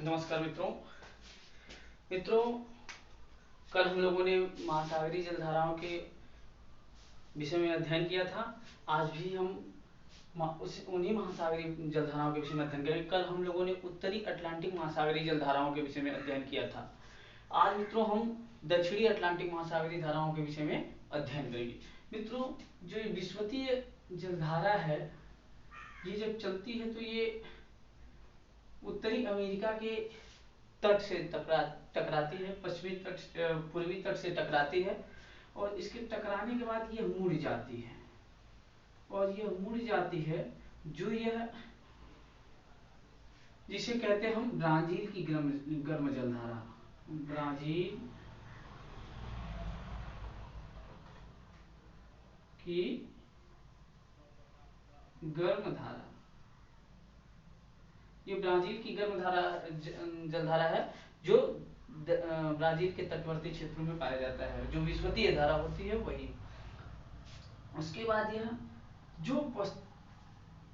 नमस्कार मित्रों, कल हम लोगों ने महासागरीय जलधाराओं के विषय में अध्ययन किया था। आज भी हम उन्हीं महासागरीय जलधाराओं के विषय में अध्ययन करेंगे। कल हम लोगों ने उत्तरी अटलांटिक महासागरीय जलधाराओं के विषय में अध्ययन किया था। आज मित्रों हम दक्षिणी अटलांटिक महासागरीय धाराओं के विषय में अध्ययन करेंगे। मित्रों, जो विषुवतीय जलधारा है, ये जब चलती है तो ये उत्तरी अमेरिका के तट से टकराती है, पश्चिमी तट, पूर्वी तट से टकराती है और इसके टकराने के बाद ये मुड़ जाती है जो यह जिसे कहते हैं हम ब्राजील की गर्म जलधारा, ब्राजील की गर्म धारा। ये ब्राजील की गर्म जलधारा है जो ब्राजील के तटवर्ती क्षेत्रों में पाया जाता है। जो विषुवतीय धारा होती है वही। उसके बाद यह जो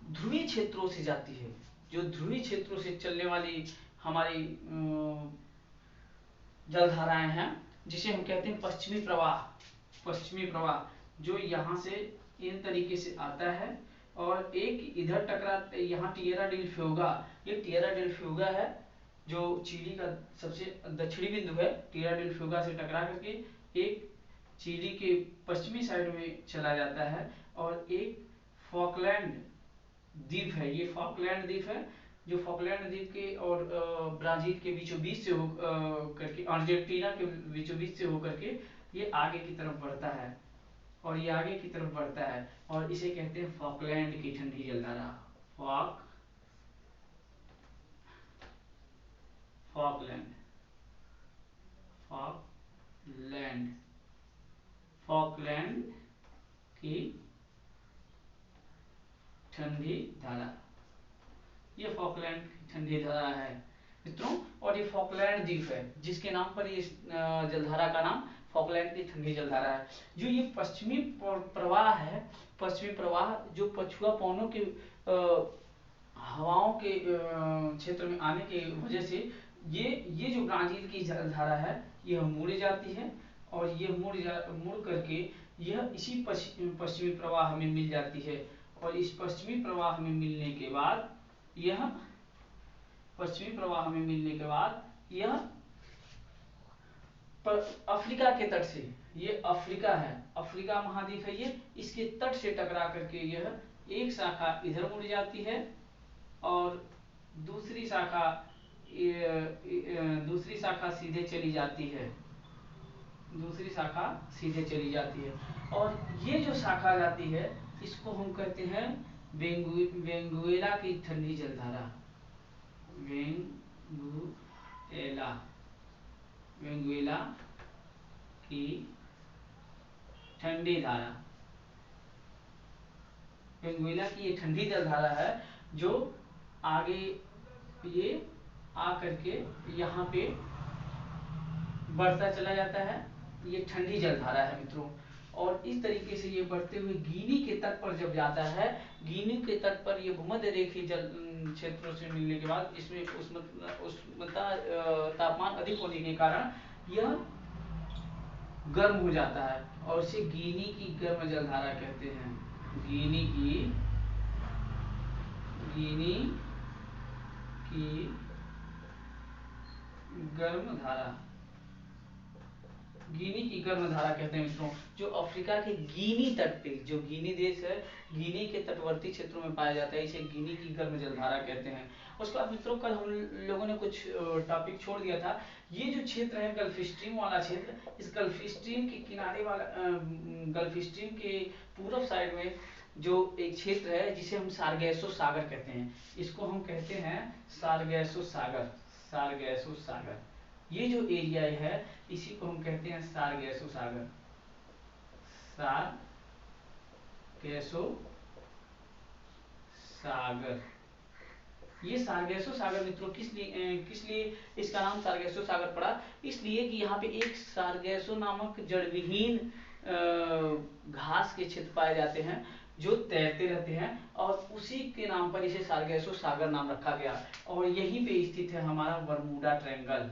ध्रुवीय क्षेत्रों से जाती है, जो ध्रुवीय क्षेत्रों से चलने वाली हमारी जलधाराएं हैं, जिसे हम कहते हैं पश्चिमी प्रवाह, जो यहाँ से इन तरीके से आता है और एक इधर टकरा, यहाँ टिएरा डेल फ्यूगा, ये टिएरा डेल फ्यूगा है जो चिली का सबसे दक्षिणी बिंदु है। टिएरा डेल फ्यूगा से टकरा करके एक चिली के पश्चिमी साइड में चला जाता है और एक फॉकलैंड द्वीप है। ये फॉकलैंड द्वीप है जो फॉकलैंड द्वीप के और ब्राजील के बीचों बीच से करके, अर्जेंटीना के बीचों बीच से होकर के ये आगे की तरफ बढ़ता है और ये आगे की तरफ बढ़ता है और इसे कहते हैं फॉकलैंड की ठंडी जलधारा। फॉकलैंड की ठंडी धारा, ये फॉकलैंड की ठंडी धारा है मित्रों। और ये फॉकलैंड द्वीप है जिसके नाम पर ये जलधारा का नाम फॉकलैंड की ठंडी जलधारा है। जो ये पश्चिमी प्रवाह है, पश्चिमी प्रवाह जो पछुआ पवनों के हवाओं के क्षेत्र में आने की वजह से ये जो ब्राजील की जलधारा है यह मुड़ जाती है और ये मुड़ करके यह इसी पश्चिमी प्रवाह में मिल जाती है और इस पश्चिमी प्रवाह में मिलने के बाद यह अफ्रीका के तट से, ये अफ्रीका है, अफ्रीका महाद्वीप है ये, इसके तट से टकरा करके यह एक शाखा इधर मुड़ जाती है और दूसरी शाखा सीधे चली जाती है और ये जो शाखा जाती है इसको हम कहते हैं वेनेजुएला की ठंडी जलधारा। वेनेजुएला की ठंडी धारा, वेनेजुएला की ये ठंडी जलधारा है जो आगे ये आकर के यहाँ पे बढ़ता चला जाता है। ये ठंडी जलधारा है मित्रों और इस तरीके से ये बढ़ते हुए गिनी के तट पर जब जाता है, गिनी के तट पर ये भूमध्य रेखीय जल क्षेत्रों से मिलने के बाद इसमें तापमान अधिक होने के कारण यह गर्म हो जाता है और इसे गिनी की गर्म जलधारा कहते हैं। गिनी की गर्म धारा कहते हैं मित्रों। जो अफ्रीका के गिनी तट पे, जो गिनी देश है, गिनी के तटवर्ती क्षेत्रों में पाया जाता है, इसे गिनी की गर्म जलधारा कहते हैं। उसके बाद मित्रों कल हम लोगों ने कुछ टॉपिक छोड़ दिया था। ये जो क्षेत्र है गल्फ स्ट्रीम वाला क्षेत्र, इस गल्फ स्ट्रीम के किनारे वाला, गल्फ स्ट्रीम के पूर्व साइड में जो एक क्षेत्र है जिसे हम सारगैसो सागर कहते हैं, इसको हम कहते हैं सारगैसो सागर। ये जो एरिया है इसी को हम कहते हैं सारगैसो सागर। ये सारगैसो सागर मित्रों किस लिए इसका नाम सारगैसो सागर पड़ा? इसलिए कि यहाँ पे एक सारगैसो नामक जड़ विहीन घास के क्षेत्र पाए जाते हैं जो तैरते रहते हैं, और उसी के नाम पर इसे सारगैसो सागर नाम रखा गया। और यहीं पे स्थित है हमारा Bermuda triangle.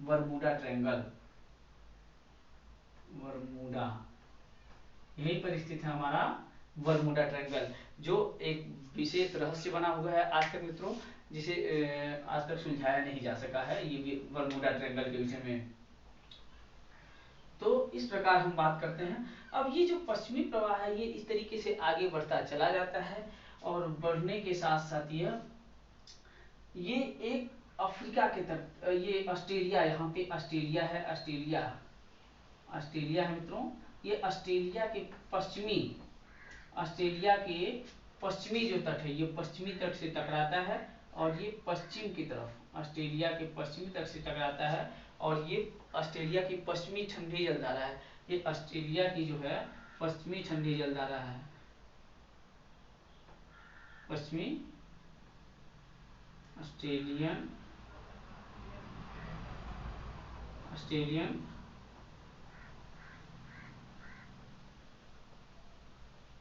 Bermuda triangle, Bermuda, यहीं पर स्थित है हमारा बरमूडा ट्रायंगल, जो एक विशेष रहस्य बना हुआ है आज तक मित्रों, जिसे आज तक सुलझाया नहीं जा सका है ये बरमूडा ट्रायंगल के विषय में। तो इस प्रकार हम बात करते हैं। अब ये जो पश्चिमी प्रवाह है ये इस तरीके से आगे बढ़ता चला जाता है, और बढ़ने के साथ साथ ये एक अफ्रीका के तरफ, ये ऑस्ट्रेलिया, यहाँ पे ऑस्ट्रेलिया है, ऑस्ट्रेलिया, ऑस्ट्रेलिया है मित्रों, ये ऑस्ट्रेलिया के पश्चिमी, ऑस्ट्रेलिया के पश्चिमी जो तट है ये पश्चिमी तट से टकराता है, और ये पश्चिम की तरफ ऑस्ट्रेलिया के पश्चिमी तट से टकराता है, और ये ऑस्ट्रेलिया की पश्चिमी ठंडी जलधारा है। ये ऑस्ट्रेलिया की जो है पश्चिमी ठंडी जलधारा है, पश्चिमी ऑस्ट्रेलियन, ऑस्ट्रेलियन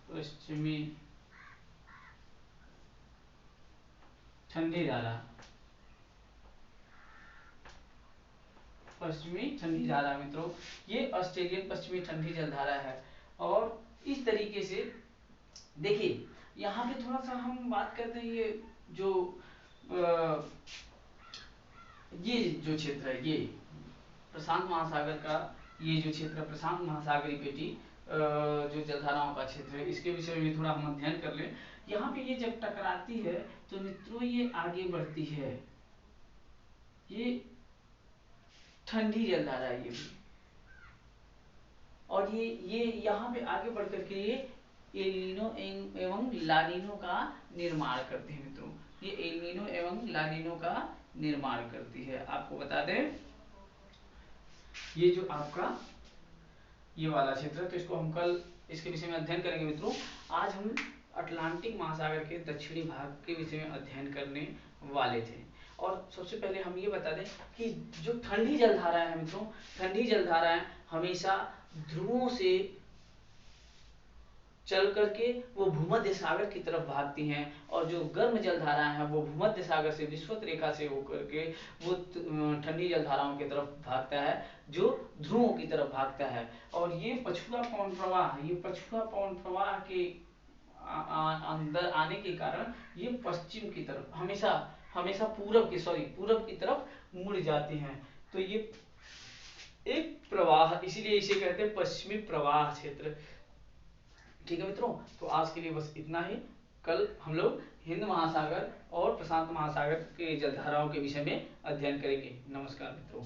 पश्चिमी ठंडी धारा, पश्चिमी ठंडी धारा मित्रों, ये ऑस्ट्रेलियन पश्चिमी ठंडी जलधारा है। और इस तरीके से देखिए यहाँ पे थोड़ा सा हम बात करते हैं, ये जो ये जो क्षेत्र है ये प्रशांत महासागर का, ये जो क्षेत्र प्रशांत महासागरीय पेटी जो जलधाराओं का क्षेत्र है, इसके विषय में थोड़ा हम अध्ययन कर लें। यहाँ पे ये जब टकराती है तो मित्रों ये आगे बढ़ती है, ये ठंडी जलधारा है ये भी, और ये यहाँ पे आगे बढ़ करके ये एलिनो एवं लानिनो का निर्माण करते हैं मित्रों, ये एलिनो एवं लानिनो का निर्माण करती है। आपको बता दें ये जो आपका ये वाला क्षेत्र है, तो इसको हम कल इसके विषय में अध्ययन करेंगे मित्रों। आज हम अटलांटिक महासागर के दक्षिणी भाग के विषय में अध्ययन करने वाले थे। और सबसे पहले हम ये बता दें कि जो ठंडी जलधारा है मित्रों, ठंडी जलधाराएं हमेशा ध्रुवों से चल करके वो भूमध्य सागर की तरफ भागती हैं, और जो गर्म जलधाराएं हैं वो भूमध्य सागर से विषुवत रेखा से होकर के वो ठंडी जलधाराओं की तरफ भागता है, जो ध्रुवों की तरफ भागता है। और ये पछुआ पवन प्रवाह, ये पछुआ पवन प्रवाह के अंदर आने के कारण ये पश्चिम की तरफ हमेशा हमेशा पूरब की तरफ मुड़ जाते हैं। तो ये एक प्रवाह, इसीलिए इसे कहते हैं पश्चिमी प्रवाह क्षेत्र। ठीक है मित्रों, तो आज के लिए बस इतना ही। कल हम लोग हिंद महासागर और प्रशांत महासागर के जलधाराओं के विषय में अध्ययन करेंगे। नमस्कार मित्रों।